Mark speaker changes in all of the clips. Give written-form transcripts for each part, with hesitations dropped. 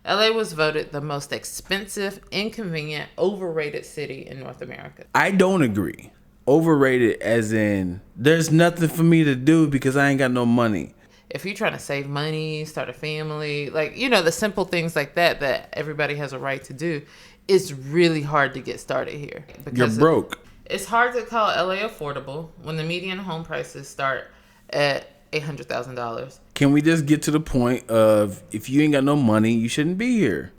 Speaker 1: LA was voted the most expensive, inconvenient, overrated city in North America.
Speaker 2: I don't agree. Overrated as in there's nothing for me to do because I ain't got no money.
Speaker 1: If you're trying to save money, start a family, like, you know, the simple things like that everybody has a right to do, it's really hard to get started here.
Speaker 2: You're broke.
Speaker 1: It's hard to call LA affordable when the median home prices start at $800,000.
Speaker 2: Can we just get to the point of if you ain't got no money, you shouldn't be here?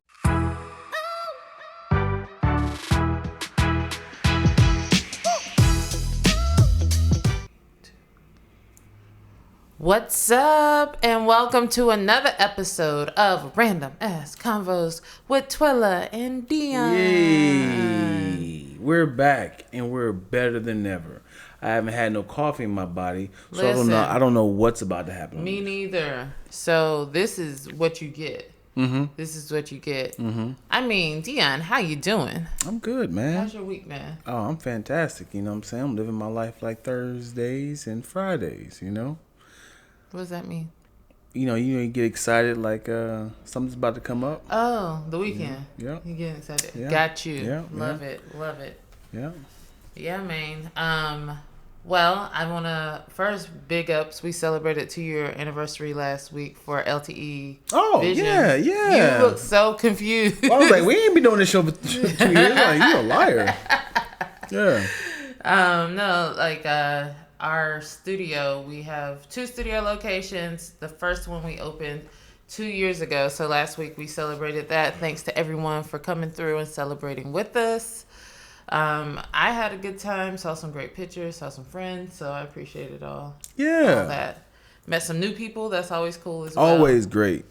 Speaker 1: What's up, and welcome to another episode of Random Ass Convos with Twilla and Dion.
Speaker 2: Yay! We're back, and we're better than ever. I haven't had no coffee in my body, so
Speaker 1: Listen,
Speaker 2: I don't know what's about to happen.
Speaker 1: Me neither. So this is what you get.
Speaker 2: Mm-hmm.
Speaker 1: This is what you get.
Speaker 2: Mm-hmm.
Speaker 1: I mean, Dion, how you doing?
Speaker 2: I'm good, man.
Speaker 1: How's your week, man?
Speaker 2: Oh, I'm fantastic. You know what I'm saying? I'm living my life like Thursdays and Fridays, you know?
Speaker 1: What does that mean?
Speaker 2: You know, you get excited like something's about to come up.
Speaker 1: Oh, the weekend.
Speaker 2: Yeah.
Speaker 1: You getting excited.
Speaker 2: Yeah.
Speaker 1: Got you.
Speaker 2: Yeah.
Speaker 1: Love it. Love it.
Speaker 2: Yeah.
Speaker 1: Yeah, man. Well, I want to first big ups. We celebrated 2-year anniversary last week for LTE.
Speaker 2: Oh,
Speaker 1: Vision.
Speaker 2: yeah.
Speaker 1: You look so confused.
Speaker 2: Well, I was like, we ain't been doing this show for 2 years. Like, you a liar. Yeah.
Speaker 1: No, like our studio, we have 2 studio locations. The first one we opened 2 years ago. So last week we celebrated that. Thanks to everyone for coming through and celebrating with us. I had a good time, saw some great pictures, saw some friends, so I appreciate it all.
Speaker 2: Yeah.
Speaker 1: All that. Met some new people, that's always cool as well.
Speaker 2: Always great.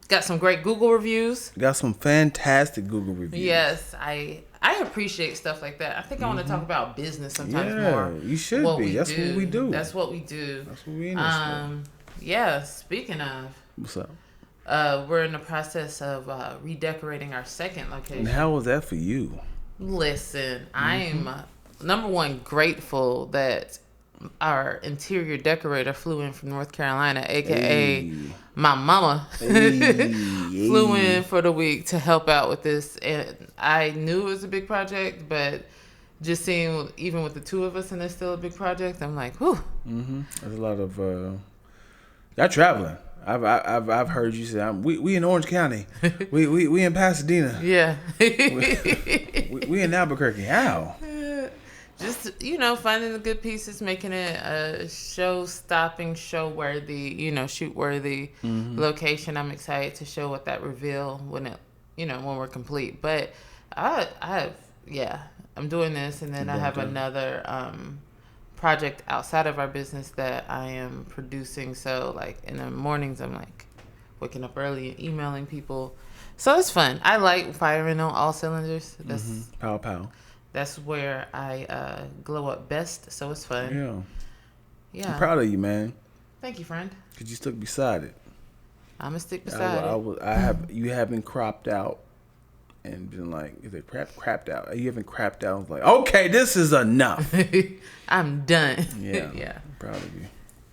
Speaker 1: Got some great Google reviews.
Speaker 2: Got some fantastic Google reviews.
Speaker 1: Yes, I appreciate stuff like that. I think I want to talk about business sometimes more.
Speaker 2: Yeah, you should be. That's what we do.
Speaker 1: That's what we do.
Speaker 2: That's what we in this for.
Speaker 1: Yeah, speaking of.
Speaker 2: What's up?
Speaker 1: We're in the process of redecorating our second location.
Speaker 2: And how was that for you?
Speaker 1: Listen, I'm number one grateful that our interior decorator flew in from North Carolina, aka my mama, flew in for the week to help out with this. And I knew it was a big project, but just seeing even with the 2 of us and it's still a big project, I'm like, whew.
Speaker 2: Mm-hmm. There's a lot of y'all traveling. I've heard you say we in Orange County, we in Pasadena,
Speaker 1: yeah,
Speaker 2: we in Albuquerque. How?
Speaker 1: Just finding the good pieces, making it a show worthy, shoot worthy location. I'm excited to show what that reveal when we're complete. But I'm doing this, and then I have another project outside of our business that I am producing. So like in the mornings, I'm like waking up early and emailing people. So it's fun. I like firing on all cylinders. That's
Speaker 2: Pow.
Speaker 1: That's where I glow up best. So it's fun. Yeah.
Speaker 2: I'm proud of you, man.
Speaker 1: Thank you, friend.
Speaker 2: Cause you stuck beside it.
Speaker 1: I'm gonna stick beside it.
Speaker 2: You haven't cropped out and been like, is it crapped out? You haven't crapped out. I was like, okay, this is enough.
Speaker 1: I'm done.
Speaker 2: Yeah.
Speaker 1: Yeah.
Speaker 2: I'm proud of you.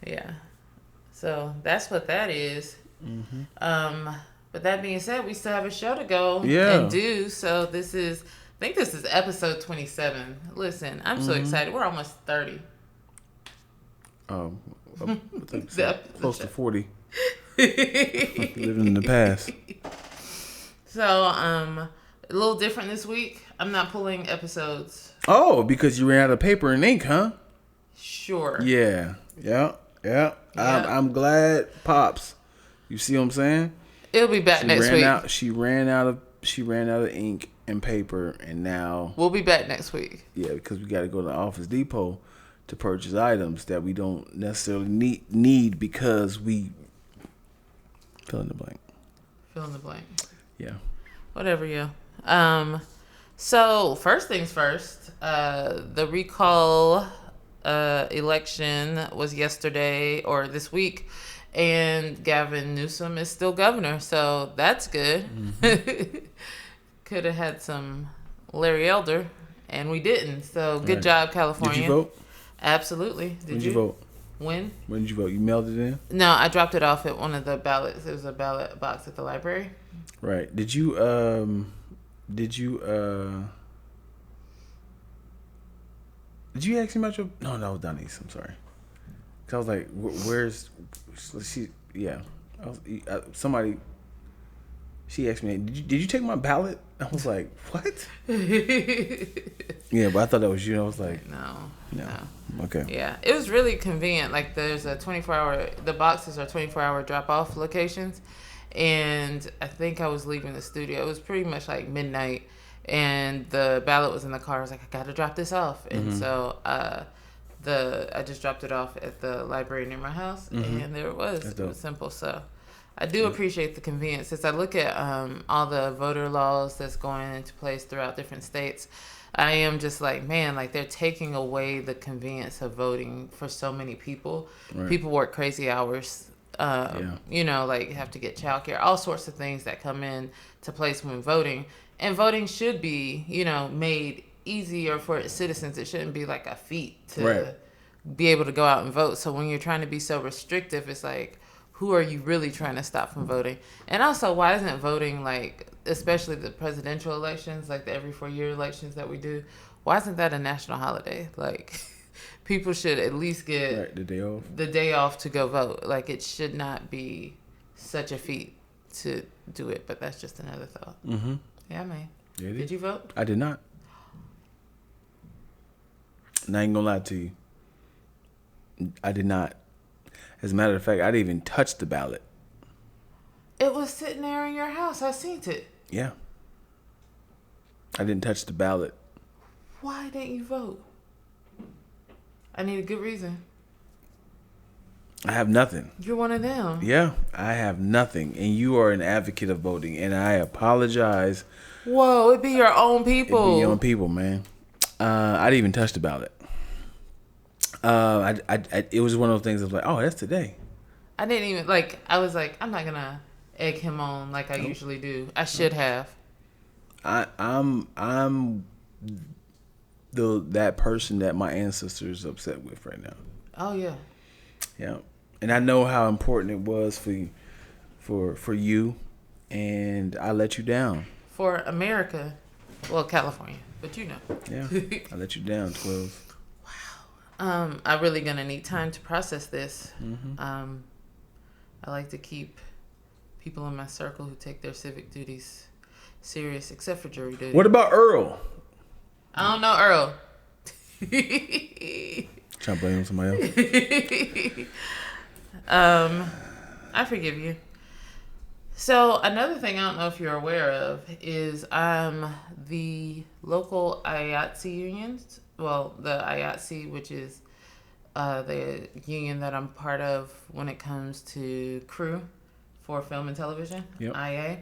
Speaker 1: Yeah. So that's what that is. But that being said, we still have a show to go and do. So I think this is episode 27. Listen, I'm so excited. We're almost 30.
Speaker 2: I think so. Close to 40. Living in the past.
Speaker 1: So, a little different this week. I'm not pulling episodes.
Speaker 2: Oh, because you ran out of paper and ink, huh?
Speaker 1: Sure.
Speaker 2: Yeah. I'm glad, Pops. You see what I'm saying?
Speaker 1: It'll be back next week.
Speaker 2: She ran out of ink and paper, and now
Speaker 1: we'll be back next week.
Speaker 2: Yeah, because we got to go to Office Depot to purchase items that we don't necessarily need because we fill in the blank. Yeah.
Speaker 1: Whatever, yeah. So first things first, the recall election was yesterday or this week, and Gavin Newsom is still governor, so that's good. Could have had some Larry Elder, and we didn't. So good job, California.
Speaker 2: Did you vote?
Speaker 1: Absolutely.
Speaker 2: Did you vote?
Speaker 1: When?
Speaker 2: When did you vote? You mailed it in?
Speaker 1: No, I dropped it off at one of the ballots. It was a ballot box at the library.
Speaker 2: Right. Did you Did you ask me about your? No, that was Donnie's. I'm sorry. Cause I was like, "Where's she?" Yeah, somebody. She asked me, "Did you take my ballot?" I was like, "What?" Yeah, but I thought that was you. I was like,
Speaker 1: No.
Speaker 2: Okay.
Speaker 1: Yeah, it was really convenient. Like, there's a 24-hour. The boxes are 24-hour drop-off locations, and I think I was leaving the studio. It was pretty much like midnight. And the ballot was in the car. I was like, I gotta drop this off. And so I just dropped it off at the library near my house, and there it was. It was simple. So I do appreciate the convenience. As I look at all the voter laws that's going into place throughout different states, I am just like, man, like they're taking away the convenience of voting for so many people. Right. People work crazy hours. You know, like have to get childcare, all sorts of things that come in to place when voting. And voting should be, you know, made easier for its citizens. It shouldn't be like a feat to be able to go out and vote. So when you're trying to be so restrictive, it's like, who are you really trying to stop from voting? And also, why isn't voting, like, especially the presidential elections, like the every 4-year elections that we do, why isn't that a national holiday? Like, people should at least get the day off to go vote. Like, it should not be such a feat to do it. But that's just another thought. Mm-hmm. Yeah, man. Did you vote?
Speaker 2: I did not. And I ain't gonna lie to you. I did not. As a matter of fact, I didn't even touch the ballot.
Speaker 1: It was sitting there in your house. I seen it.
Speaker 2: Yeah. I didn't touch the ballot.
Speaker 1: Why didn't you vote? I need a good reason.
Speaker 2: I have nothing.
Speaker 1: You're one of them.
Speaker 2: Yeah, I have nothing. And you are an advocate of voting. And I apologize.
Speaker 1: Whoa, it'd be your own people.
Speaker 2: It'd be your own people, man. I didn't even touch the ballot. It was one of those things that was like, oh, that's today.
Speaker 1: I didn't even, like, I was like, I'm not going to egg him on like I usually do. I should have.
Speaker 2: I'm that person that my ancestors upset with right now.
Speaker 1: Oh, yeah.
Speaker 2: Yeah. And I know how important it was for you, and I let you down.
Speaker 1: For America, well, California, but you know.
Speaker 2: Yeah, I let you down, 12.
Speaker 1: Wow. I'm really gonna need time to process this. Mm-hmm. I like to keep people in my circle who take their civic duties serious, except for jury duty.
Speaker 2: What about Earl?
Speaker 1: I don't know Earl.
Speaker 2: Trying to blame on somebody else.
Speaker 1: I forgive you. So another thing I don't know if you're aware of is the local IATSE unions. Well, the IATSE, which is the union that I'm part of when it comes to crew for film and television, IA.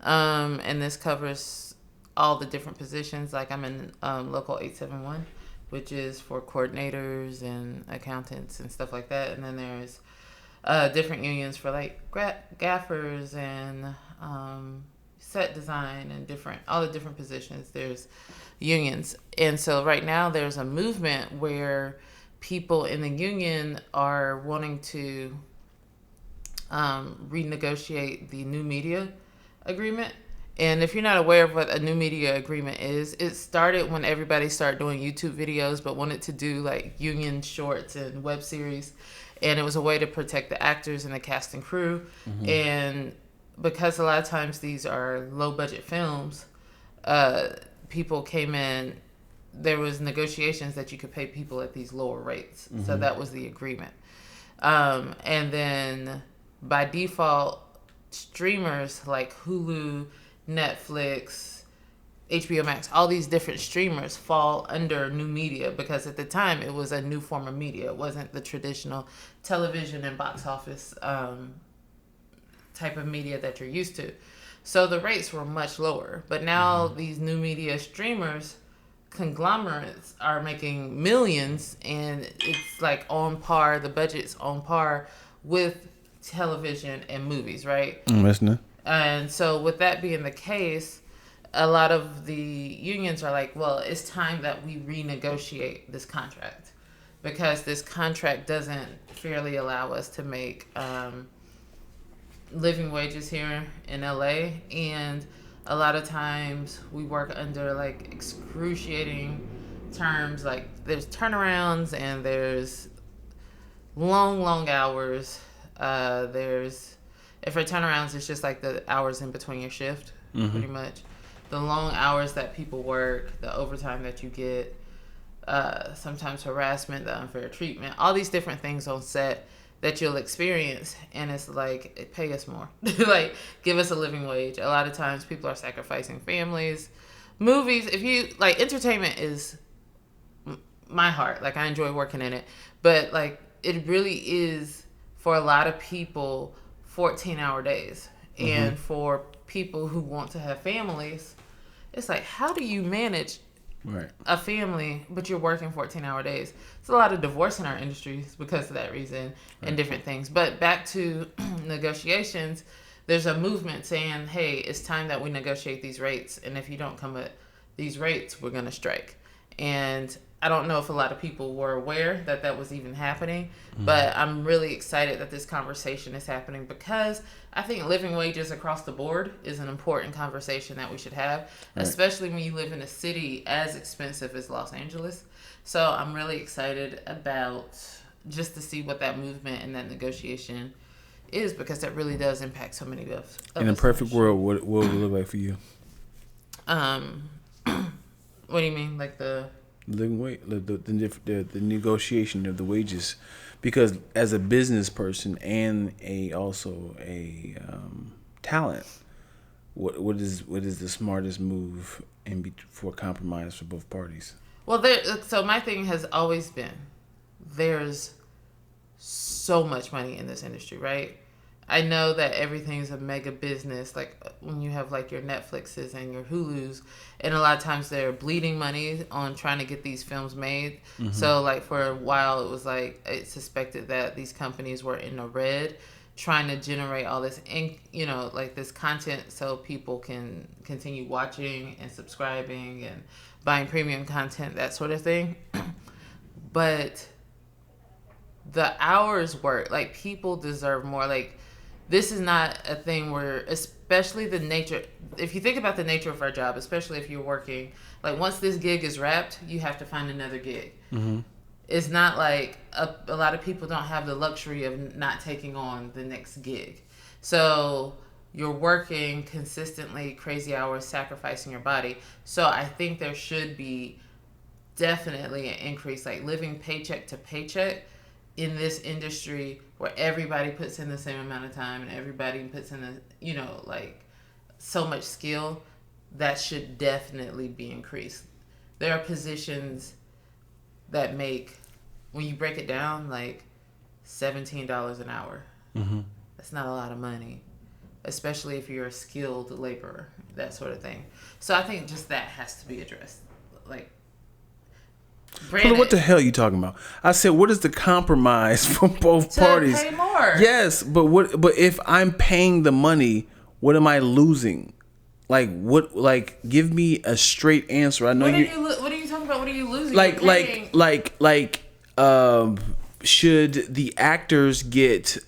Speaker 1: And this covers all the different positions. Like I'm in local 871. Which is for coordinators and accountants and stuff like that. And then there's different unions for like gaffers and set design and all the different positions. There's unions. And so right now there's a movement where people in the union are wanting to renegotiate the new media agreement. And if you're not aware of what a new media agreement is, it started when everybody started doing YouTube videos but wanted to do like union shorts and web series. And it was a way to protect the actors and the cast and crew. Mm-hmm. And because a lot of times these are low budget films, people came in, there was negotiations that you could pay people at these lower rates. Mm-hmm. So that was the agreement. And then by default, streamers like Hulu, Netflix, HBO Max, all these different streamers fall under new media because at the time it was a new form of media. It wasn't the traditional television and box office type of media that you're used to. So the rates were much lower. But now these new media streamers, conglomerates are making millions, and it's like on par, the budget's on par with television and movies, right?
Speaker 2: I'm listening.
Speaker 1: And so with that being the case, a lot of the unions are like, well, it's time that we renegotiate this contract. because this contract doesn't fairly allow us to make living wages here in LA, and a lot of times we work under like excruciating terms. Like there's turnarounds and there's long hours. There's if for turnarounds, it's just like the hours in between your shift, pretty much. The long hours that people work, the overtime that you get, sometimes harassment, the unfair treatment, all these different things on set that you'll experience, and it's like, pay us more. Like, give us a living wage. A lot of times people are sacrificing families. Movies, if you, like, entertainment is my heart. Like, I enjoy working in it. But, like, it really is, for a lot of people, 14-hour days. And for people who want to have families, it's like, how do you manage a family, but you're working 14-hour days? It's a lot of divorce in our industries because of that reason and different things. But back to negotiations, there's a movement saying, hey, it's time that we negotiate these rates. And if you don't come at these rates, we're going to strike. And I don't know if a lot of people were aware that that was even happening, but I'm really excited that this conversation is happening, because I think living wages across the board is an important conversation that we should have, especially when you live in a city as expensive as Los Angeles. So I'm really excited about just to see what that movement and that negotiation is, because that really does impact so many of us.
Speaker 2: In a perfect world, what would it look like for you?
Speaker 1: What do you mean? Like the
Speaker 2: living wage, the negotiation of the wages, because as a business person and also a talent, what is the smartest move for compromise for both parties?
Speaker 1: Well, so my thing has always been, there's so much money in this industry, right? I know that everything's a mega business, like when you have like your Netflixes and your Hulus, and a lot of times they're bleeding money on trying to get these films made. So like for a while it was like it's suspected that these companies were in the red trying to generate all this like this content so people can continue watching and subscribing and buying premium content, that sort of thing. But the hours work, like people deserve more. Like, this is not a thing where, especially the nature, if you think about the nature of our job, especially if you're working, like once this gig is wrapped, you have to find another gig. It's not like a lot of people don't have the luxury of not taking on the next gig. So you're working consistently, crazy hours, sacrificing your body. So I think there should be definitely an increase, like living paycheck to paycheck in this industry where everybody puts in the same amount of time and everybody puts in the, like so much skill. That should definitely be increased. There are positions that make, when you break it down, like $17 an hour. That's not a lot of money, especially if you're a skilled laborer, that sort of thing. So I think just that has to be addressed. Like,
Speaker 2: But what the hell are you talking about? I said, what is the compromise for both parties?
Speaker 1: To pay more.
Speaker 2: Yes, but But if I'm paying the money, what am I losing? Like what? Like, give me a straight answer. I know
Speaker 1: what are you talking about? What are you losing?
Speaker 2: Should the actors get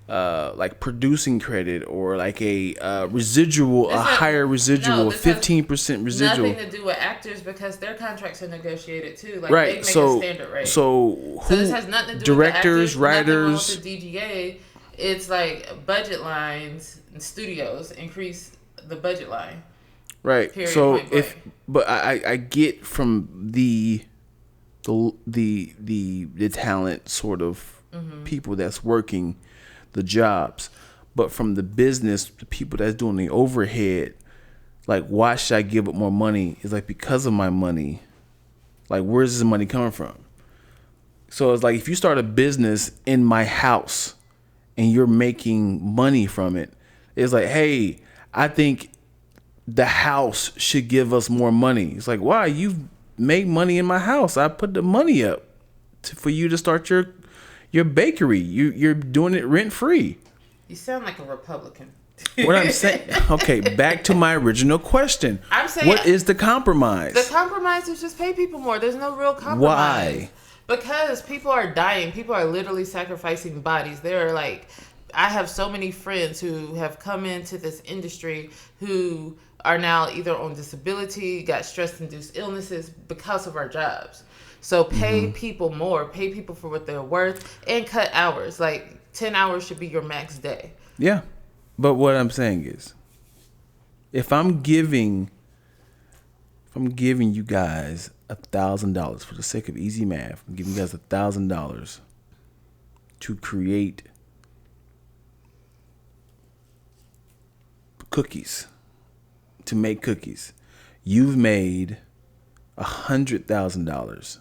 Speaker 2: like producing credit or like a residual, higher residual, 15% residual?
Speaker 1: Nothing to do with actors, because their contracts are negotiated too. Like,
Speaker 2: right.
Speaker 1: they make a standard rate.
Speaker 2: So
Speaker 1: this has nothing to do
Speaker 2: directors,
Speaker 1: with the actors,
Speaker 2: writers,
Speaker 1: nothing wrong with the DGA. It's like budget lines and studios increase the budget line.
Speaker 2: Right.
Speaker 1: Period,
Speaker 2: so
Speaker 1: but
Speaker 2: I get from the talent sort of people that's working the jobs, but from the business, the people that's doing the overhead, like, why should I give up more money? It's like, because of my money. Like, where's this money coming from? So it's like, if you start a business in my house and you're making money from it, it's like, hey, I think the house should give us more money. It's like, why? You've made money in my house. I put the money up for you to start your bakery. You're doing it rent free.
Speaker 1: You sound like a Republican.
Speaker 2: What I'm saying, okay, back to my original question.
Speaker 1: I'm saying,
Speaker 2: what is the compromise?
Speaker 1: The compromise is just pay people more. There's no real compromise.
Speaker 2: Why?
Speaker 1: Because people are dying. People are literally sacrificing bodies. They're like, I have so many friends who have come into this industry who are now either on disability, got stress-induced illnesses because of our jobs. So pay people more. Pay people for what they're worth and cut hours. Like 10 hours should be your max day.
Speaker 2: Yeah. But what I'm saying is, if I'm giving you guys $1,000 for the sake of easy math, I'm giving you guys $1,000 to create cookies, to make cookies. You've made $100,000,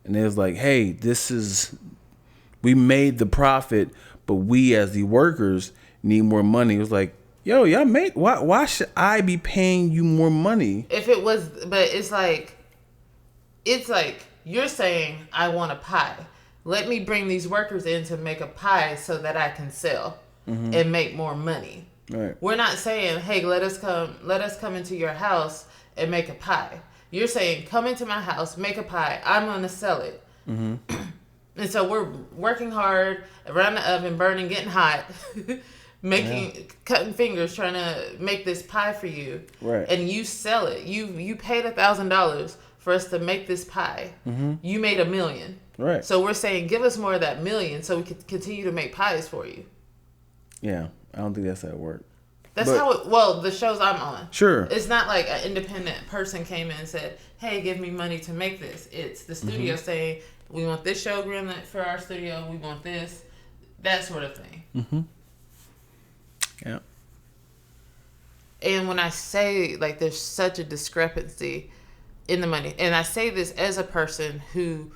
Speaker 2: and it was like, hey, we made the profit, but we as the workers need more money. It was like, yo, y'all make, why should I be paying you more money?
Speaker 1: If it was, but it's like you're saying, I want a pie. Let me bring these workers in to make a pie so that I can sell and make more money.
Speaker 2: Right.
Speaker 1: We're not saying, hey, let us come into your house and make a pie. You're saying, come into my house, make a pie. I'm going to sell it. And so we're working hard around the oven, burning, getting hot, cutting fingers, trying to make this pie for you.
Speaker 2: Right.
Speaker 1: And you sell it. You paid $1,000 for us to make this pie. You made $1 million.
Speaker 2: Right.
Speaker 1: So we're saying, give us more of that $1 million so we can continue to make pies for you.
Speaker 2: Yeah. I don't think that's how it works.
Speaker 1: That's how the shows I'm on.
Speaker 2: Sure.
Speaker 1: It's not like an independent person came in and said, hey, give me money to make this. It's the studio saying, we want this show greenlit for our studio. We want this. That sort of thing.
Speaker 2: Yeah.
Speaker 1: And when I say, like, there's such a discrepancy in the money, and I say this as a person who,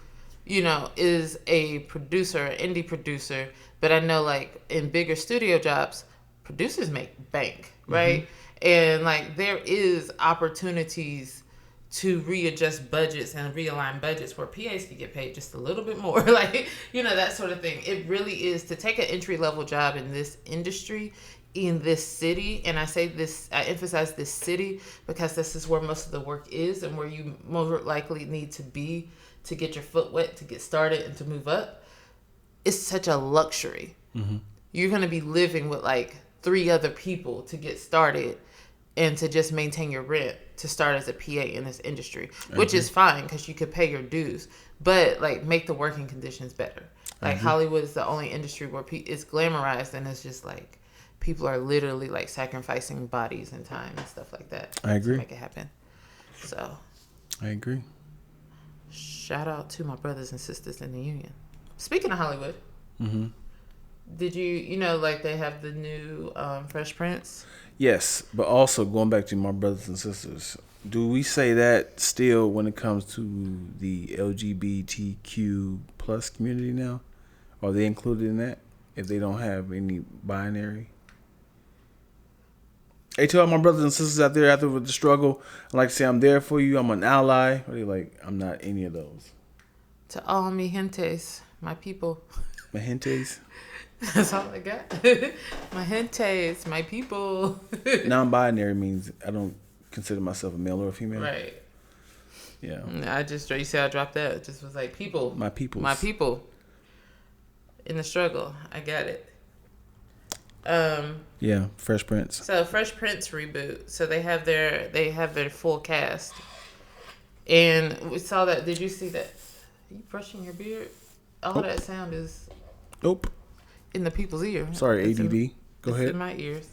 Speaker 1: is a producer, an indie producer, but I know, like, in bigger studio jobs, producers make bank, right? And, like, there is opportunities to readjust budgets and realign budgets where PAs can get paid just a little bit more, like, that sort of thing. It really is to take an entry-level job in this industry, in this city, and I emphasize this city because this is where most of the work is and where you more likely need to be to get your foot wet, to get started, and to move up. It's such a luxury. You're going to be living with like 3 other people to get started and to just maintain your rent to start as a PA in this industry, which is fine because you could pay your dues, but like make the working conditions better. Like Hollywood is the only industry where it's glamorized and it's just like people are literally like sacrificing bodies and time and stuff like that.
Speaker 2: I agree.
Speaker 1: To make it happen. So
Speaker 2: I agree.
Speaker 1: Shout out to my brothers and sisters in the union. Speaking of Hollywood, did you like they have the new Fresh Prince?
Speaker 2: Yes, but also going back to my brothers and sisters, do we say that still when it comes to the LGBTQ plus community now? Are they included in that if they don't have any binary? Hey, to all my brothers and sisters out there with the struggle, I like to say I'm there for you. I'm an ally. Or they like, I'm not any of those.
Speaker 1: To all mi gentes, my people.
Speaker 2: My gentes?
Speaker 1: That's all I got. My gentes, my people.
Speaker 2: Non-binary means I don't consider myself a male or a female.
Speaker 1: Right.
Speaker 2: Yeah.
Speaker 1: You see how I dropped that? It just was like people.
Speaker 2: My peoples.
Speaker 1: My people. In the struggle. I got it.
Speaker 2: Yeah, Fresh Prince.
Speaker 1: So Fresh Prince reboot. So they have their full cast. And we saw that. Did you see that? Are you brushing your beard? All that sound is
Speaker 2: Nope.
Speaker 1: in the people's ear.
Speaker 2: Sorry,
Speaker 1: It's
Speaker 2: ADD. Go ahead.
Speaker 1: in my ears.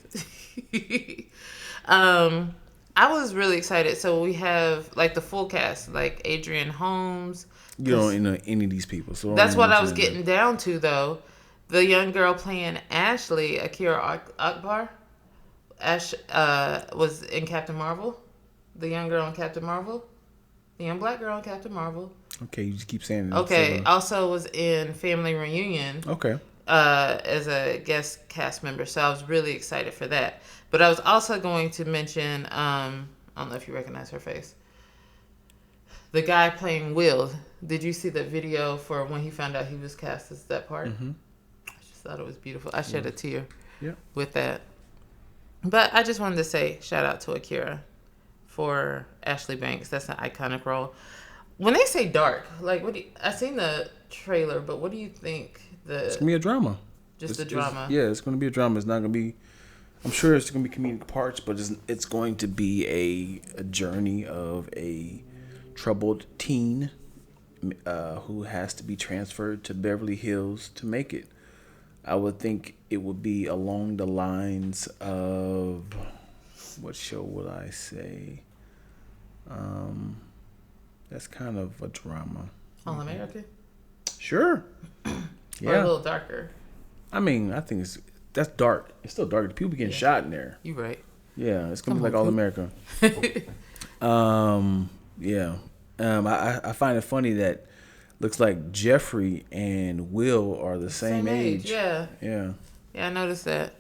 Speaker 1: I was really excited. So we have like the full cast, like Adrian Holmes.
Speaker 2: You don't know any of these people. So
Speaker 1: That's what I was getting down to, though. The young girl playing Ashley, Akira Akbar, was in Captain Marvel. The young girl in Captain Marvel. The young black girl in Captain Marvel.
Speaker 2: Okay, you just keep saying it.
Speaker 1: Okay,
Speaker 2: So,
Speaker 1: also was in Family Reunion.
Speaker 2: okay.
Speaker 1: As a guest cast member. So I was really excited for that. But I was also going to mention, I don't know if you recognize her face. The guy playing Will. Did you see the video for when he found out he was cast as that part? I just thought it was beautiful. I shed a tear with that. But I just wanted to say shout out to Akira for Ashley Banks. That's an iconic role. When they say dark, like I seen the trailer, but what do you think
Speaker 2: It's gonna be a drama.
Speaker 1: Just a drama.
Speaker 2: It's gonna be a drama. It's not gonna be. I'm sure it's gonna be comedic parts, but it's going to be a journey of a troubled teen who has to be transferred to Beverly Hills to make it. I would think it would be along the lines of, what show would I say? That's kind of a drama.
Speaker 1: All American?
Speaker 2: Sure.
Speaker 1: Yeah. Or a little darker.
Speaker 2: I mean, I think that's dark. It's still dark. People getting shot in there.
Speaker 1: You right.
Speaker 2: Yeah, it's gonna be like All America. Yeah. I find it funny that looks like Jeffrey and Will are the same age.
Speaker 1: Yeah.
Speaker 2: Yeah.
Speaker 1: Yeah, I noticed that.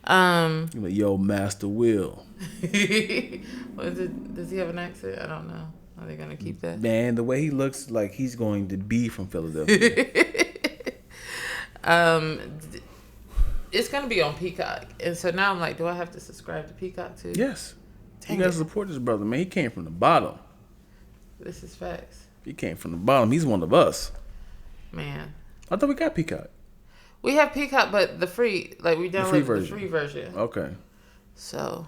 Speaker 2: Like, yo, Master Will.
Speaker 1: Does he have an accent? I don't know. Are they gonna keep that?
Speaker 2: Man, the way he looks like he's going to be from Philadelphia.
Speaker 1: It's gonna be on Peacock, and so now I'm like, do I have to subscribe to Peacock too?
Speaker 2: Yes. You gotta support this brother, man. He came from the bottom.
Speaker 1: This is facts.
Speaker 2: He came from the bottom. He's one of us.
Speaker 1: Man.
Speaker 2: I thought we got Peacock.
Speaker 1: We have Peacock, but the free, like we downloaded the free version.
Speaker 2: Okay.
Speaker 1: So,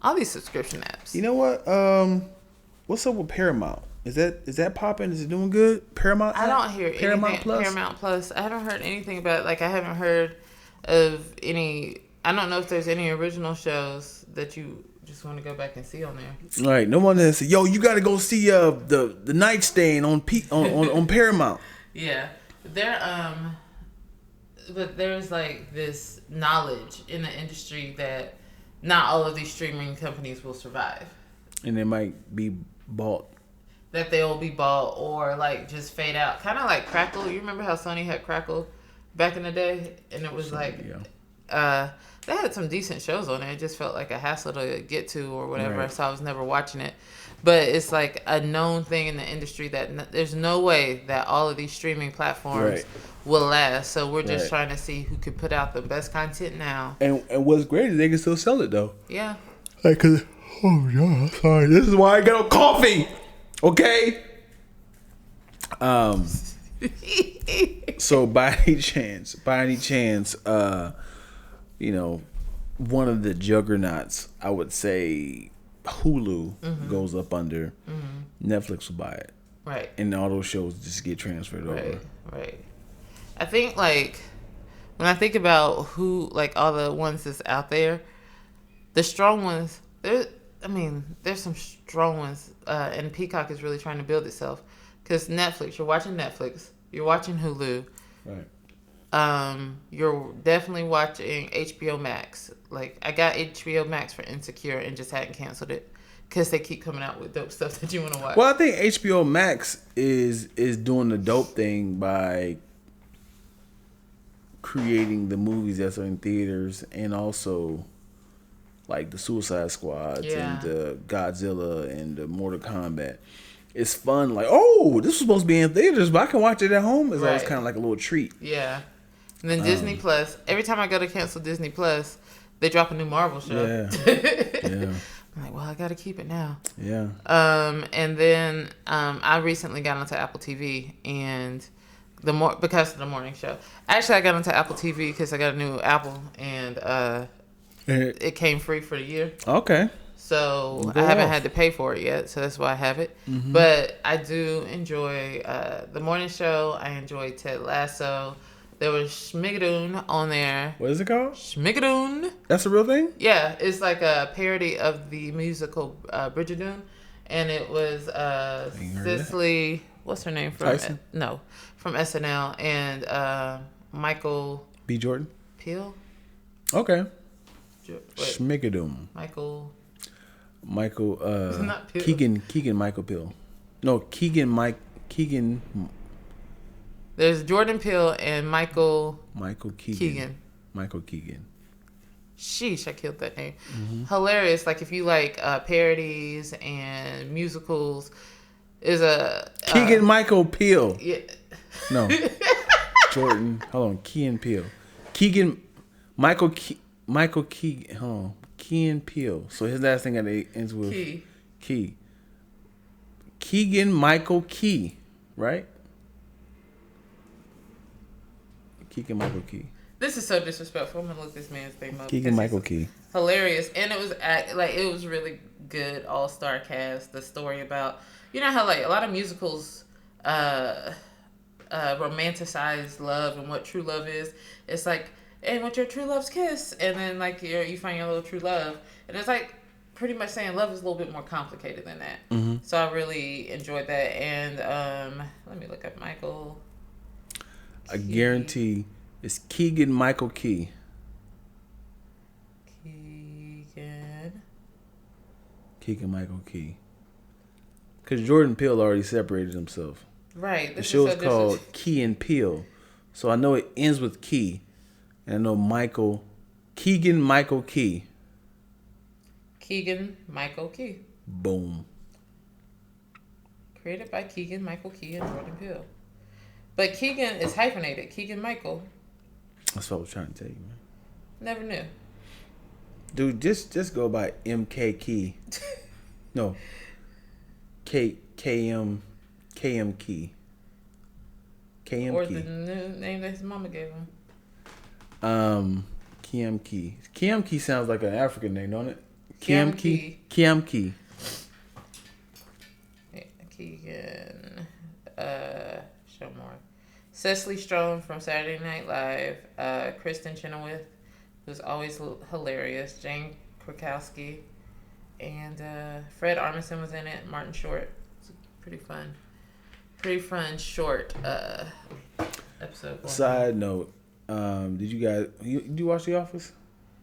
Speaker 1: all these subscription apps.
Speaker 2: You know what? What's up with Paramount? Is that popping? Is it doing good? Paramount?
Speaker 1: I don't hear
Speaker 2: Paramount
Speaker 1: anything.
Speaker 2: Plus?
Speaker 1: Paramount Plus. I haven't heard anything about it. Like, I haven't heard of any. I don't know if there's any original shows that you just want to go back and see on there.
Speaker 2: All right. No one has said, yo, you got to go see the Night Stain on Paramount.
Speaker 1: Yeah. But there's like this knowledge in the industry that not all of these streaming companies will survive.
Speaker 2: And they might be bought.
Speaker 1: That they'll be bought or like just fade out. Kind of like Crackle. You remember how Sony had Crackle back in the day? And it was like, they had some decent shows on it. It just felt like a hassle to get to or whatever. Right. So I was never watching it. But it's like a known thing in the industry that there's no way that all of these streaming platforms will last. So we're just trying to see who can put out the best content now.
Speaker 2: And what's great is they can still sell it though.
Speaker 1: Yeah.
Speaker 2: Like, cause sorry. This is why I got on coffee. Okay. So by any chance, you know, one of the juggernauts, I would say Hulu goes up under. Netflix will buy it.
Speaker 1: Right.
Speaker 2: And all those shows just get transferred over.
Speaker 1: Right. I think like when I think about who, like all the ones that's out there, the strong ones, there's some strong ones, and Peacock is really trying to build itself. Because Netflix, you're watching Netflix, you're watching Hulu.
Speaker 2: Right.
Speaker 1: You're definitely watching HBO Max. Like, I got HBO Max for Insecure and just hadn't canceled it. Because they keep coming out with dope stuff that you want to watch.
Speaker 2: Well, I think HBO Max is doing the dope thing by creating the movies that are in theaters and also like the Suicide Squads and the Godzilla and the Mortal Kombat. It's fun. Like, oh, this was supposed to be in theaters, but I can watch it at home. It's always kind of like a little treat.
Speaker 1: Yeah. And then Disney Plus. Every time I go to cancel Disney Plus, they drop a new Marvel show.
Speaker 2: Yeah.
Speaker 1: I'm like, well, I got to keep it now.
Speaker 2: Yeah.
Speaker 1: And then I recently got onto Apple TV and because of the morning show. Actually, I got onto Apple TV because I got a new Apple and it came free for the year.
Speaker 2: Okay.
Speaker 1: So I haven't had to pay for it yet, so that's why I have it. Mm-hmm. But I do enjoy the morning show. I enjoy Ted Lasso. There was Schmigadoon on there.
Speaker 2: What is it called?
Speaker 1: Schmigadoon.
Speaker 2: That's a real thing?
Speaker 1: Yeah, it's like a parody of the musical Bridgerton. And it was Cicely, what's her name? From
Speaker 2: Tyson?
Speaker 1: No, from SNL. And Michael...
Speaker 2: B. Jordan?
Speaker 1: Peel?
Speaker 2: Okay. Schmigadoon.
Speaker 1: Michael,
Speaker 2: not Peel. Keegan Michael Peel. No, Keegan.
Speaker 1: There's Jordan Peele and Michael
Speaker 2: Keegan. Michael Keegan.
Speaker 1: Sheesh, I killed that name. Mm-hmm. Hilarious. Like if you like parodies and musicals, is a
Speaker 2: Keegan Michael Peele.
Speaker 1: Yeah.
Speaker 2: No. Jordan. Hold on. Keegan Peele. Keegan Michael Keegan. Hold on. Key and Peele. So his last thing ends with
Speaker 1: Key.
Speaker 2: Keegan Michael Key, right? Keegan Michael Key.
Speaker 1: This is so disrespectful. I'm gonna look this man's name up.
Speaker 2: Keegan Michael Key.
Speaker 1: Hilarious, and it was really good. All-star cast. The story about, you know how like a lot of musicals romanticize love and what true love is. It's like, and what your true love's kiss, and then like you find your little true love, and it's like pretty much saying love is a little bit more complicated than that. Mm-hmm. So I really enjoyed that, and let me look up Michael.
Speaker 2: I guarantee it's Keegan Michael Key. Keegan Michael Key. Because Jordan Peele already separated himself.
Speaker 1: Right.
Speaker 2: The show is called Key and Peele. So I know it ends with Key. And I know Keegan Michael Key.
Speaker 1: Keegan Michael Key.
Speaker 2: Boom.
Speaker 1: Created by Keegan Michael Key and Jordan Peele. But Keegan is hyphenated. Keegan Michael. That's
Speaker 2: what I was trying to tell you, man.
Speaker 1: Never knew.
Speaker 2: Dude, just go by MK Key. No. KM Key. KM
Speaker 1: or
Speaker 2: Key.
Speaker 1: The new name that his mama gave him.
Speaker 2: KM Key. KM Key sounds like an African name, don't it?
Speaker 1: KM Key.
Speaker 2: KM Key.
Speaker 1: Keegan. Show more. Cecily Strong from Saturday Night Live. Kristen Chenoweth, who's always hilarious. Jane Krakowski. And Fred Armisen was in it. Martin Short. It's pretty fun short episode.
Speaker 2: Side note, did you guys you watch The Office?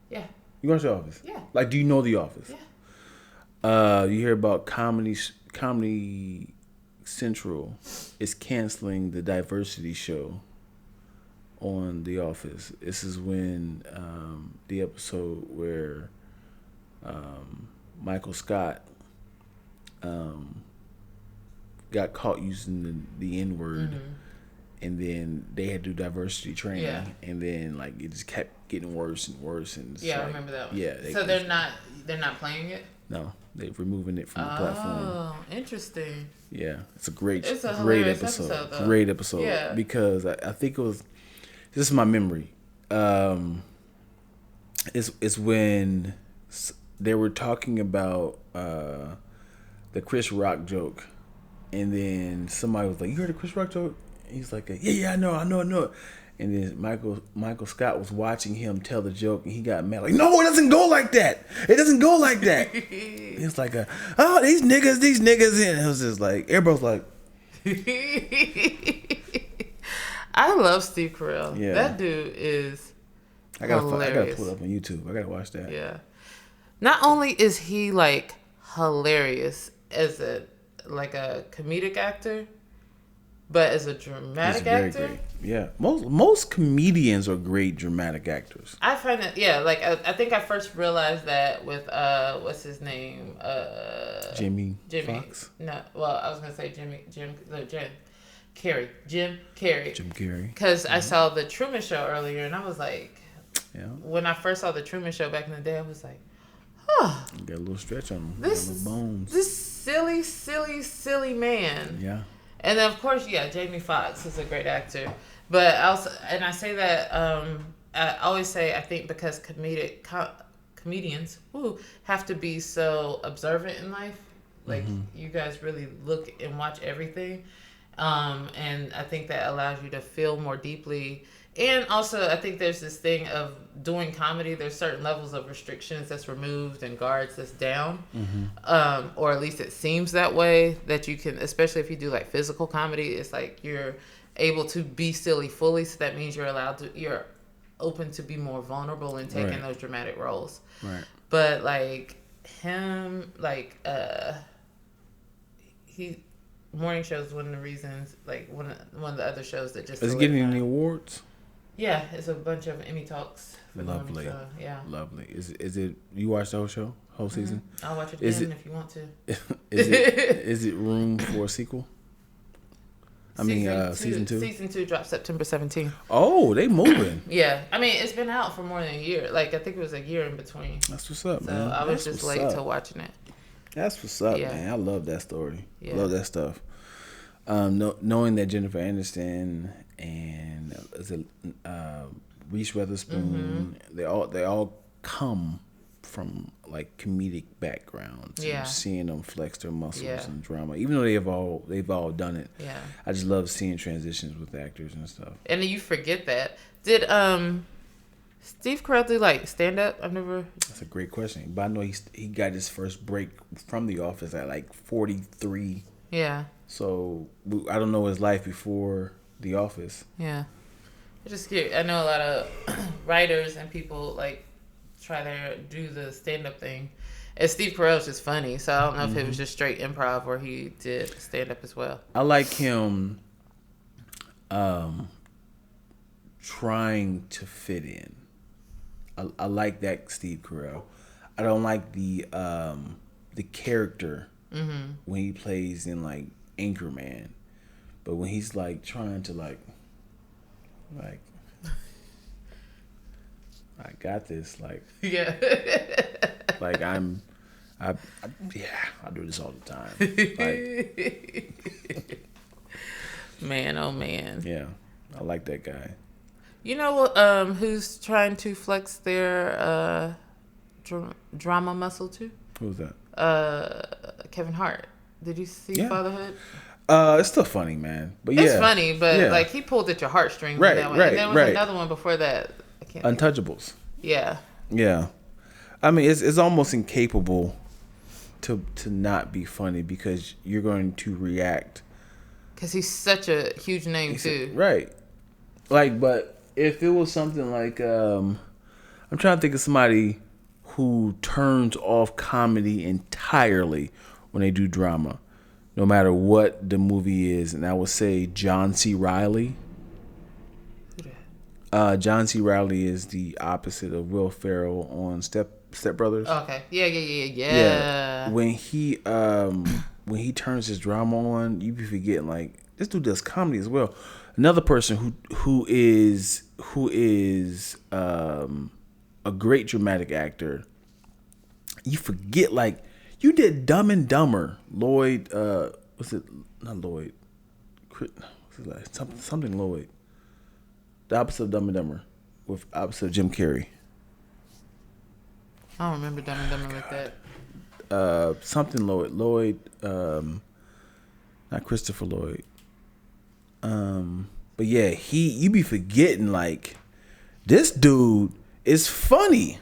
Speaker 1: Yeah.
Speaker 2: You watch The Office?
Speaker 1: Yeah.
Speaker 2: Like, do you know The Office?
Speaker 1: Yeah.
Speaker 2: You hear about Comedy Central is canceling the diversity show on The Office. This is when the episode where Michael Scott got caught using the N-word, mm-hmm. and then they had to do diversity training, and then like it just kept getting worse and worse. And
Speaker 1: I remember that one.
Speaker 2: Yeah.
Speaker 1: So they're not playing it?
Speaker 2: No, they're removing it from the platform.
Speaker 1: Oh, interesting.
Speaker 2: Yeah, it's a great episode.
Speaker 1: Though.
Speaker 2: Great episode.
Speaker 1: Yeah.
Speaker 2: Because I think it was. This is my memory. It's when they were talking about the Chris Rock joke, and then somebody was like, "You heard the Chris Rock joke?" And he's like, "Yeah, I know it." And then Michael Scott was watching him tell the joke, and he got mad. Like, no, it doesn't go like that. It doesn't go like that. It's like, oh, these niggas. And it was just like, everybody's like.
Speaker 1: I love Steve Carell.
Speaker 2: Yeah.
Speaker 1: That dude is
Speaker 2: I gotta pull it up on YouTube. I gotta watch that.
Speaker 1: Yeah. Not only is he like hilarious as a comedic actor, but as a dramatic actor,
Speaker 2: great. Yeah, most comedians are great dramatic actors.
Speaker 1: I find that, like I think I first realized that with what's his name,
Speaker 2: Jimmy Fox.
Speaker 1: No, well, I was gonna say Jim Carrey. Because I saw the Truman Show earlier, and I was like, when I first saw the Truman Show back in the day, I was like, huh,
Speaker 2: you got a little stretch on him.
Speaker 1: This
Speaker 2: bones.
Speaker 1: This silly man.
Speaker 2: Yeah.
Speaker 1: And then, of course, Jamie Foxx is a great actor. But I say that, I always say, I think because comedians have to be so observant in life. Like, you guys really look and watch everything. And I think that allows you to feel more deeply. And also, I think there's this thing of doing comedy. There's certain levels of restrictions that's removed and guards that's down. Or at least it seems that way, that you can, especially if you do like physical comedy, it's like you're able to be silly fully. So that means you're open to be more vulnerable in taking those dramatic roles.
Speaker 2: Right.
Speaker 1: But like him, Morning Show is one of the reasons, like one of the other shows that just.
Speaker 2: Is it getting any awards?
Speaker 1: Yeah, it's a bunch of Emmy talks.
Speaker 2: Lovely.
Speaker 1: Show. Yeah.
Speaker 2: Lovely. Is it? You watched the whole season?
Speaker 1: I'll watch it again if you want to.
Speaker 2: Is it room for a sequel? Season 2?
Speaker 1: Season 2 dropped September 17th.
Speaker 2: Oh, they moving.
Speaker 1: Yeah. I mean, it's been out for more than a year. Like, I think it was a year in between.
Speaker 2: That's what's up,
Speaker 1: So
Speaker 2: man.
Speaker 1: I was just late to watching it.
Speaker 2: That's what's up, man. I love that story.
Speaker 1: Yeah.
Speaker 2: Love that stuff. Knowing that Jennifer Aniston and Reese Witherspoon, they all come from like comedic backgrounds.
Speaker 1: Yeah.
Speaker 2: And seeing them flex their muscles and drama, even though they've all done it.
Speaker 1: Yeah.
Speaker 2: I just love seeing transitions with actors and stuff.
Speaker 1: And you forget that. Did Steve Carell do like stand up? I've never.
Speaker 2: That's a great question, but I know he got his first break from The Office at like 43.
Speaker 1: Yeah.
Speaker 2: So I don't know his life before The Office.
Speaker 1: Yeah. It's just cute. I know a lot of writers and people like try to do the stand up thing. And Steve Carell's just funny, so I don't know if it was just straight improv or he did stand up as well.
Speaker 2: I like him trying to fit in. I like that Steve Carell. I don't like the character when he plays in like Anchorman, but when he's like trying to like I got this, like
Speaker 1: Yeah.
Speaker 2: like I do this all the time. Like,
Speaker 1: man, oh man.
Speaker 2: yeah, I like that guy.
Speaker 1: You know who's trying to flex their drama muscle too?
Speaker 2: Who's that?
Speaker 1: Kevin Hart. Did you see Fatherhood?
Speaker 2: It's still funny, man. But yeah,
Speaker 1: it's funny, but like he pulled at your heartstrings with that one.
Speaker 2: Right,
Speaker 1: and there was another one before that. I can't
Speaker 2: Untouchables.
Speaker 1: Yeah.
Speaker 2: Yeah, I mean it's almost incapable to not be funny because you're going to react.
Speaker 1: Because he's such a huge name too.
Speaker 2: Right. Like, but if it was something like I'm trying to think of somebody who turns off comedy entirely when they do drama, no matter what the movie is, and I would say John C. Reilly. John C. Reilly is the opposite of Will Ferrell on Step Brothers.
Speaker 1: Okay. Yeah.
Speaker 2: When he turns his drama on, you be forgetting like this dude does comedy as well. Another person who is a great dramatic actor. You forget like you did Dumb and Dumber. Lloyd, what's it? Not Lloyd. What's his last? Something Lloyd. The opposite of Dumb and Dumber, with opposite of Jim Carrey.
Speaker 1: I don't remember Dumb and Dumber like that.
Speaker 2: Something Lloyd, not Christopher Lloyd. But yeah, you be forgetting like this dude is funny.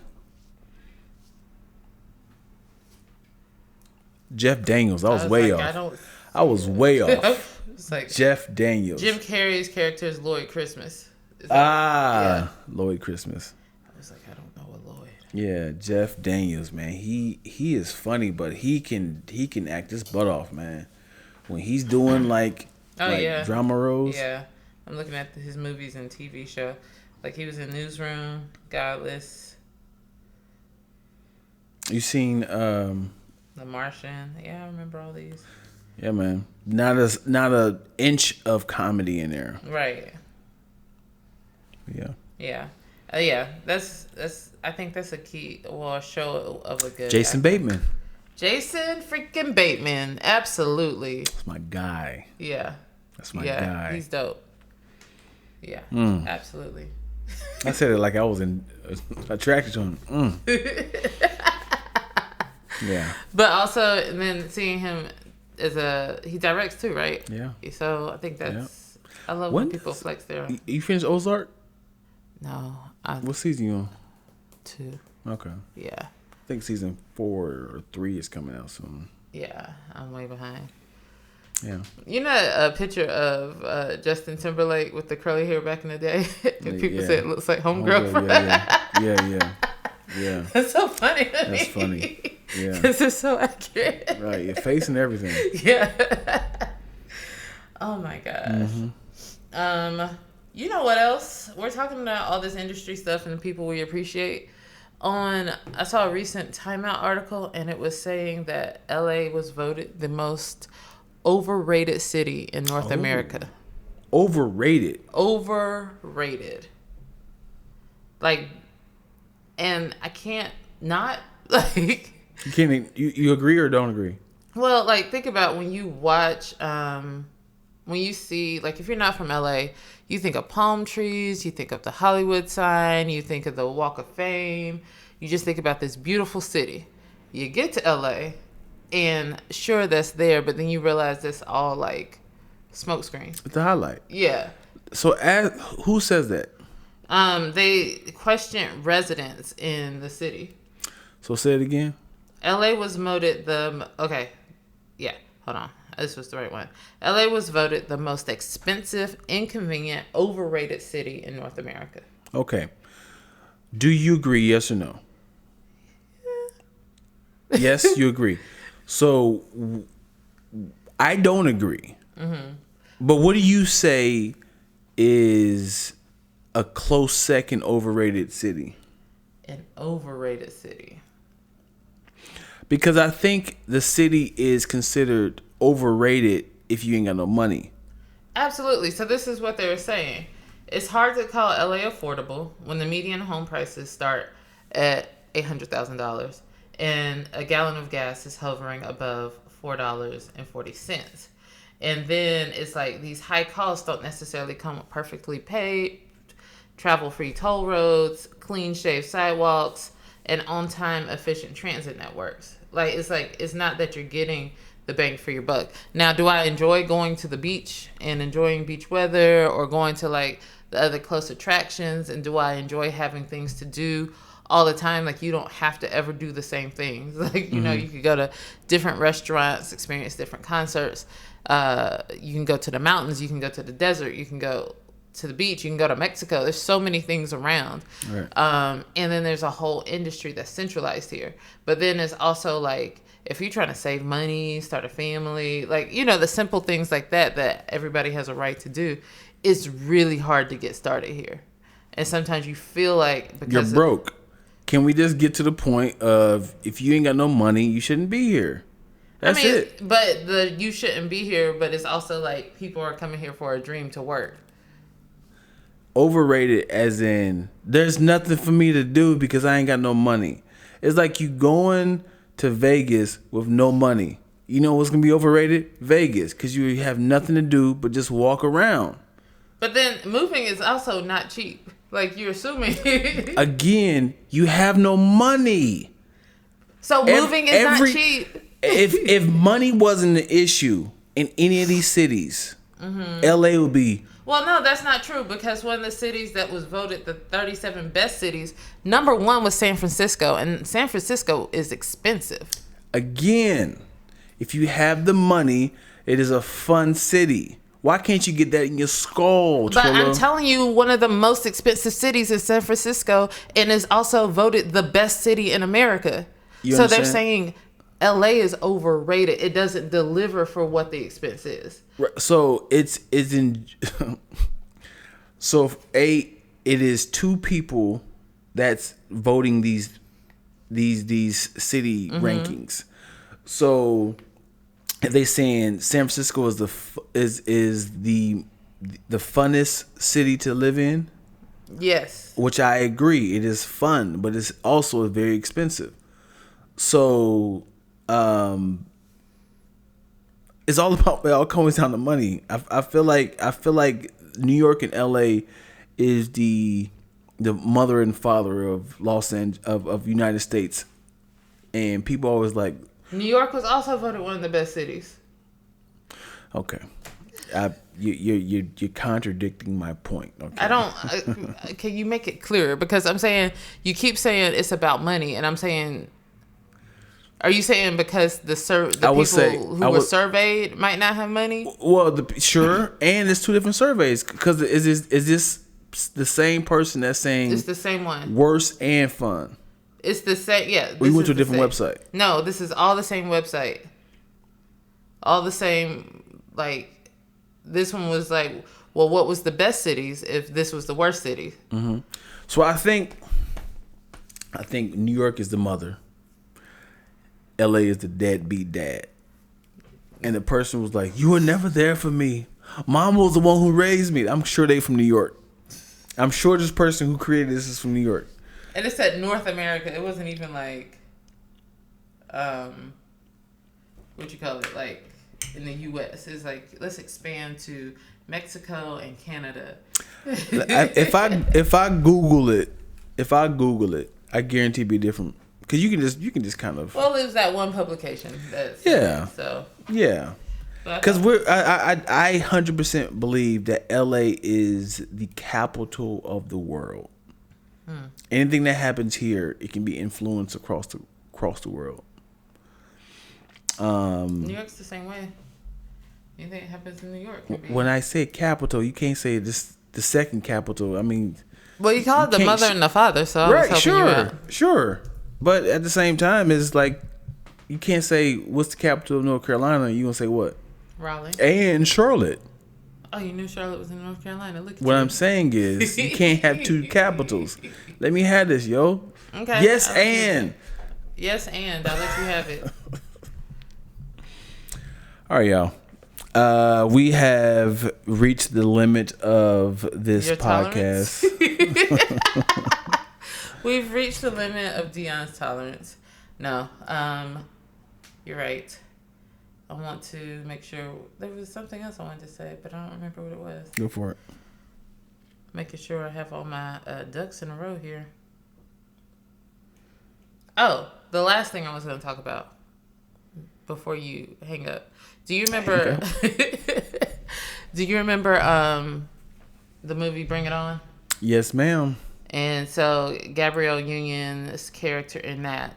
Speaker 2: Jeff Daniels, I was way off. I was way off.
Speaker 1: It's like
Speaker 2: Jeff Daniels.
Speaker 1: Jim Carrey's character is Lloyd Christmas.
Speaker 2: Lloyd Christmas.
Speaker 1: I was like, I don't know a Lloyd.
Speaker 2: Yeah, Jeff Daniels, man. He is funny, but he can act his butt off, man. When he's doing drama roles.
Speaker 1: Yeah, I'm looking at his movies and TV show. Like he was in Newsroom, Godless.
Speaker 2: You seen
Speaker 1: The Martian? Yeah, I remember all these.
Speaker 2: Yeah, man. Not a inch of comedy in there.
Speaker 1: Right.
Speaker 2: Yeah.
Speaker 1: Yeah. Yeah. That's. I think that's a key. Well, a show of a good.
Speaker 2: Jason Bateman.
Speaker 1: Jason freaking Bateman. Absolutely.
Speaker 2: That's my guy.
Speaker 1: Yeah.
Speaker 2: That's my guy.
Speaker 1: He's dope. Yeah. Absolutely.
Speaker 2: I said it like I was attracted to him. Yeah.
Speaker 1: But also, and then seeing him he directs too, right?
Speaker 2: Yeah.
Speaker 1: So I think that's. Yeah. I love when people flex their.
Speaker 2: You finished Ozark?
Speaker 1: No.
Speaker 2: What season you on?
Speaker 1: 2.
Speaker 2: Okay.
Speaker 1: Yeah.
Speaker 2: I think season 4 or 3 is coming out soon.
Speaker 1: Yeah, I'm way behind.
Speaker 2: Yeah.
Speaker 1: You know a picture of Justin Timberlake with the curly hair back in the day? And people say it looks like homegirl.
Speaker 2: Yeah.
Speaker 1: That's so funny to me.
Speaker 2: That's funny. Yeah.
Speaker 1: Because it's so accurate.
Speaker 2: Right, your face and everything.
Speaker 1: Yeah. Oh my gosh. Mm-hmm. You know what else? We're talking about all this industry stuff and the people we appreciate. I saw a recent Time Out article, and it was saying that LA was voted the most overrated city in North America.
Speaker 2: Overrated.
Speaker 1: Overrated. Like, and I can't not like.
Speaker 2: You can't. You agree or don't agree?
Speaker 1: Well, like think about when you watch, when you see, like if you're not from LA, you think of palm trees, you think of the Hollywood sign, you think of the Walk of Fame, you just think about this beautiful city. You get to LA, and sure that's there, but then you realize that's all like smoke screens.
Speaker 2: It's a highlight.
Speaker 1: Yeah.
Speaker 2: So, who says that?
Speaker 1: They questioned residents in the city.
Speaker 2: So say it again.
Speaker 1: LA was voted hold on. This was the right one. LA was voted the most expensive, inconvenient, overrated city in North America.
Speaker 2: Okay. Do you agree, yes or no? Yes, you agree. So I don't agree. Mm-hmm. But what do you say is a close second overrated city?
Speaker 1: An overrated city.
Speaker 2: Because I think the city is considered overrated if you ain't got no money.
Speaker 1: Absolutely. So this is what they were saying. It's hard to call LA affordable when the median home prices start at $800,000 and a gallon of gas is hovering above $4.40. And then it's like these high costs don't necessarily come with perfectly paved, travel-free toll roads, clean-shaved sidewalks, and on-time efficient transit networks. It's not that you're getting the bang for your buck. Now, do I enjoy going to the beach and enjoying beach weather or going to like the other close attractions? And do I enjoy having things to do all the time? Like, you don't have to ever do the same things. Like, you know, you could go to different restaurants, experience different concerts. You can go to the mountains. You can go to the desert. You can go to the beach. You can go to Mexico. There's so many things around. Right. And then there's a whole industry that's centralized here. But then there's also like, if you're trying to save money, start a family, like, you know, the simple things like that everybody has a right to do, it's really hard to get started here. And sometimes you feel like because
Speaker 2: you're broke. Can we just get to the point of if you ain't got no money, you shouldn't be here? That's it.
Speaker 1: But you shouldn't be here, but it's also like people are coming here for a dream to work.
Speaker 2: Overrated as in there's nothing for me to do because I ain't got no money. It's like you going to Vegas with no money. You know what's gonna be overrated? Vegas, because you have nothing to do but just walk around.
Speaker 1: But then moving is also not cheap. Like you're assuming.
Speaker 2: Again, you have no money.
Speaker 1: So moving is not cheap.
Speaker 2: if money wasn't an issue in any of these cities, LA would be.
Speaker 1: Well, no, that's not true because one of the cities that was voted the 37 best cities, number one was San Francisco, and San Francisco is expensive.
Speaker 2: Again, if you have the money, it is a fun city. Why can't you get that in your skull,
Speaker 1: But I'm telling you, one of the most expensive cities is San Francisco, and is also voted the best city in America. So they're saying LA is overrated. It doesn't deliver for what the expense is.
Speaker 2: Right. So it is two people that's voting these city rankings. So they saying San Francisco is the funnest city to live in.
Speaker 1: Yes,
Speaker 2: which I agree. It is fun, but it's also very expensive. So it's all about, it all comes down to money. I feel like New York and LA is the mother and father of of United States, and people always like
Speaker 1: New York was also voted one of the best cities.
Speaker 2: Okay, you're contradicting my point. Okay,
Speaker 1: I don't. Can you make it clearer? Because I'm saying you keep saying it's about money, and I'm saying. Are you saying because the people who were surveyed might not have money?
Speaker 2: Well, sure, and it's two different surveys. Because is this the same person that's saying
Speaker 1: it's the same one?
Speaker 2: Worse and fun.
Speaker 1: It's the same. Yeah.
Speaker 2: We went to a different website.
Speaker 1: No, this is all the same website. All the same. Like this one was like, well, what was the best cities if this was the worst city?
Speaker 2: Mm-hmm. So I think New York is the mother. LA is the deadbeat dad. And the person was like, you were never there for me. Mama was the one who raised me. I'm sure they from New York. I'm sure this person who created this is from New York.
Speaker 1: And it said North America. It wasn't even like, what you call it? Like in the U.S. It's like, let's expand to Mexico and Canada.
Speaker 2: If I Google it, I guarantee it'd be different. Cause you can just kind of.
Speaker 1: Well, it was that one publication. That's So.
Speaker 2: Yeah. Because I 100% believe that LA is the capital of the world. Anything that happens here, it can be influenced across the world.
Speaker 1: New York's the same way. Anything that happens in New York can be.
Speaker 2: When I say capital, you can't say this the second capital. I mean,
Speaker 1: well, you call it the mother and the father, so I was helping you out.
Speaker 2: Sure. But at the same time, it's like you can't say what's the capital of North Carolina. You gonna say what?
Speaker 1: Raleigh
Speaker 2: and Charlotte.
Speaker 1: Oh, you knew Charlotte was in North Carolina. Look at
Speaker 2: what
Speaker 1: you.
Speaker 2: I'm saying is you can't have two capitals. Let me have this, yo.
Speaker 1: Okay.
Speaker 2: Yes, and.
Speaker 1: Yes, and I'll let you have it.
Speaker 2: All right, y'all. We have reached the limit of this podcast.
Speaker 1: We've reached the limit of Dion's tolerance. No, you're right. I want to make sure there was something else I wanted to say, but I don't remember what it was.
Speaker 2: Go for it.
Speaker 1: Making sure I have all my ducks in a row here. Oh, the last thing I was going to talk about before you hang up. Do you remember? Do you remember the movie Bring It On?
Speaker 2: Yes, ma'am.
Speaker 1: And so Gabrielle Union's character in that,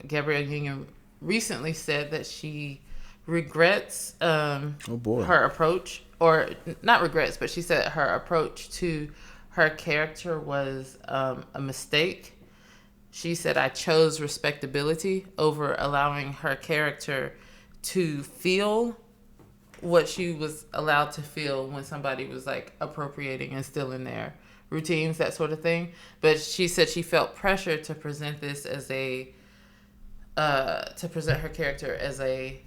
Speaker 1: Gabrielle Union recently said that she regrets her approach, or not regrets, but she said her approach to her character was a mistake. She said, I chose respectability over allowing her character to feel what she was allowed to feel when somebody was like appropriating and stealing their routines, that sort of thing. But she said she felt pressure to present this as to present her character as a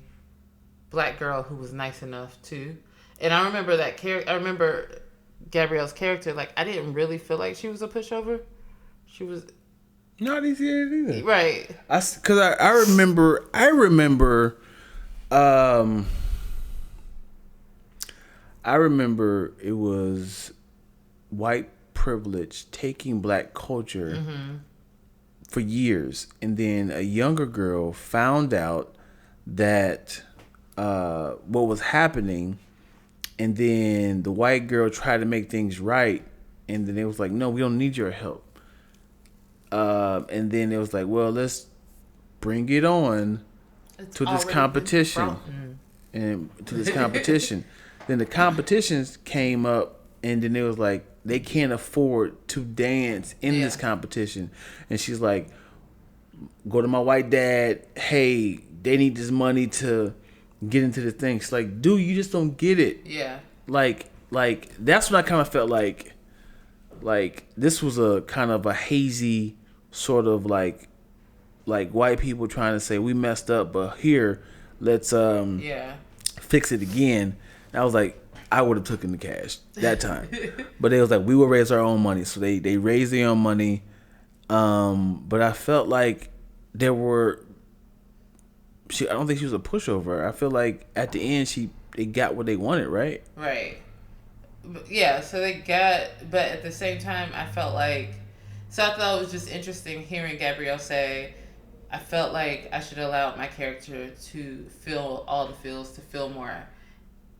Speaker 1: black girl who was nice enough to. And I remember that character. I remember Gabrielle's character. Like, I didn't really feel like she was a pushover. She was.
Speaker 2: No, I didn't see it either.
Speaker 1: Right.
Speaker 2: Because I remember. I remember it was white privilege taking black culture for years, and then a younger girl found out that what was happening, and then the white girl tried to make things right, and then it was like, no, we don't need your help. And then it was like, well, let's bring it on to this competition, and to this competition. Then the competitions came up, and then it was like, they can't afford to dance in this competition. And she's like, go to my white dad. Hey, they need this money to get into the thing. She's like, dude, you just don't get it.
Speaker 1: Yeah.
Speaker 2: Like that's what I kind of felt like this was a kind of a hazy sort of like white people trying to say we messed up, but here, let's fix it again. And I was like, I would have taken the cash that time. But it was like, we will raise our own money. So they raised their own money. But I felt like I don't think she was a pushover. I feel like at the end, they got what they wanted, right?
Speaker 1: Right. Yeah, so they got, but at the same time, I felt like, so I thought it was just interesting hearing Gabrielle say, I felt like I should allow my character to feel all the feels, to feel more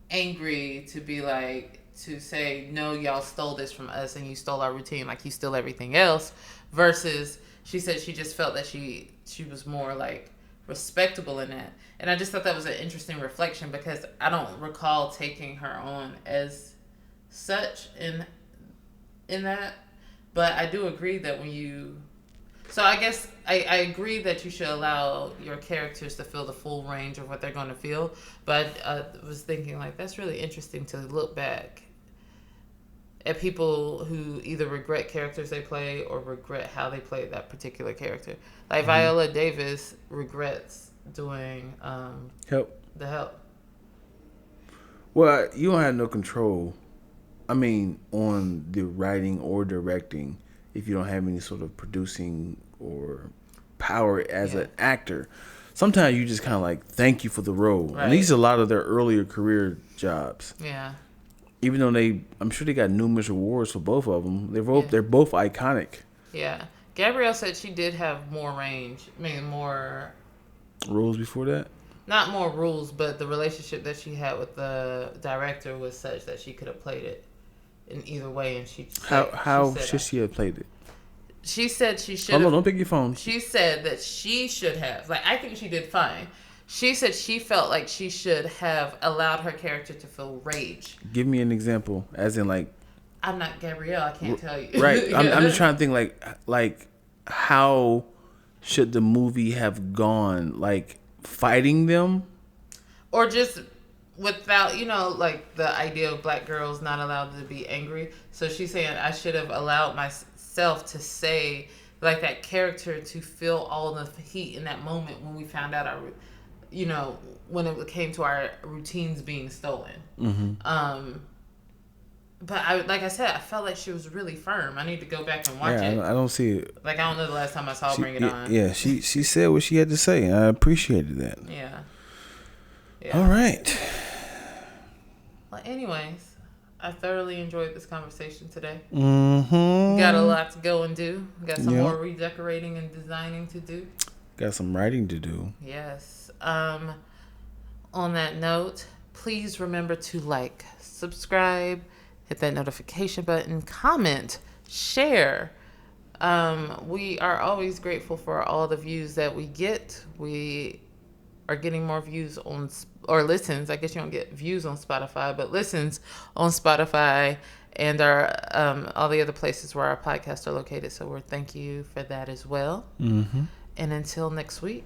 Speaker 1: angry, to be like, to say, no, y'all stole this from us and you stole our routine like you stole everything else, versus she said she just felt that she was more like respectable in that. And I just thought that was an interesting reflection, because I don't recall taking her on as such in that, but I do agree that when you, so I guess I agree that you should allow your characters to feel the full range of what they're going to feel. But I was thinking, like, that's really interesting to look back at people who either regret characters they play or regret how they played that particular character. Like Viola Davis regrets doing
Speaker 2: Help.
Speaker 1: The Help.
Speaker 2: Well, you don't have no control. I mean, on the writing or directing, if you don't have any sort of producing or power as an actor, sometimes you just kind of like thank you for the role.
Speaker 1: Right.
Speaker 2: And these are a lot of their earlier career jobs.
Speaker 1: Yeah.
Speaker 2: Even though I'm sure they got numerous awards for both of them. They're both iconic.
Speaker 1: Yeah. Gabrielle said she did have more range. I mean, more
Speaker 2: roles before that.
Speaker 1: Not more rules, but the relationship that she had with the director was such that she could have played it in either way, and
Speaker 2: how should she have played it?
Speaker 1: She said she should.
Speaker 2: Hold on, don't pick your phone.
Speaker 1: She said that she should have. Like, I think she did fine. She said she felt like she should have allowed her character to feel rage.
Speaker 2: Give me an example, as in like.
Speaker 1: I'm not Gabrielle. I can't tell you.
Speaker 2: Right. I'm just trying to think like how should the movie have gone? Like fighting them,
Speaker 1: or just without, like the idea of black girls not allowed to be angry. So she's saying I should have allowed myself to say, like, that character to feel all the heat in that moment when we found out when it came to our routines being stolen. Mm-hmm. But like I said, I felt like she was really firm. I need to go back and watch it.
Speaker 2: I don't see it.
Speaker 1: Like, I don't know the last time I saw Bring It On.
Speaker 2: Yeah, she said what she had to say, and I appreciated that.
Speaker 1: Yeah.
Speaker 2: All right.
Speaker 1: Well, anyways, I thoroughly enjoyed this conversation today.
Speaker 2: Mm-hmm.
Speaker 1: Got a lot to go and do. Got some more redecorating and designing to do.
Speaker 2: Got some writing to do.
Speaker 1: Yes. On that note, please remember to like, subscribe, hit that notification button, comment, share. We are always grateful for all the views that we get. We are getting more views or listens. I guess you don't get views on Spotify, but listens on Spotify and our all the other places where our podcasts are located. So we're thank you for that as well. Mm-hmm. And until next week.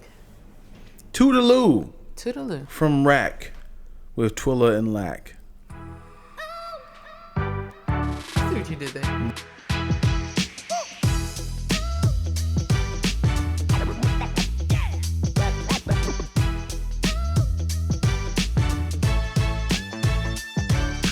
Speaker 2: Toodaloo.
Speaker 1: Toodaloo.
Speaker 2: From Rack with Twilla and Lack.
Speaker 1: See what you did there.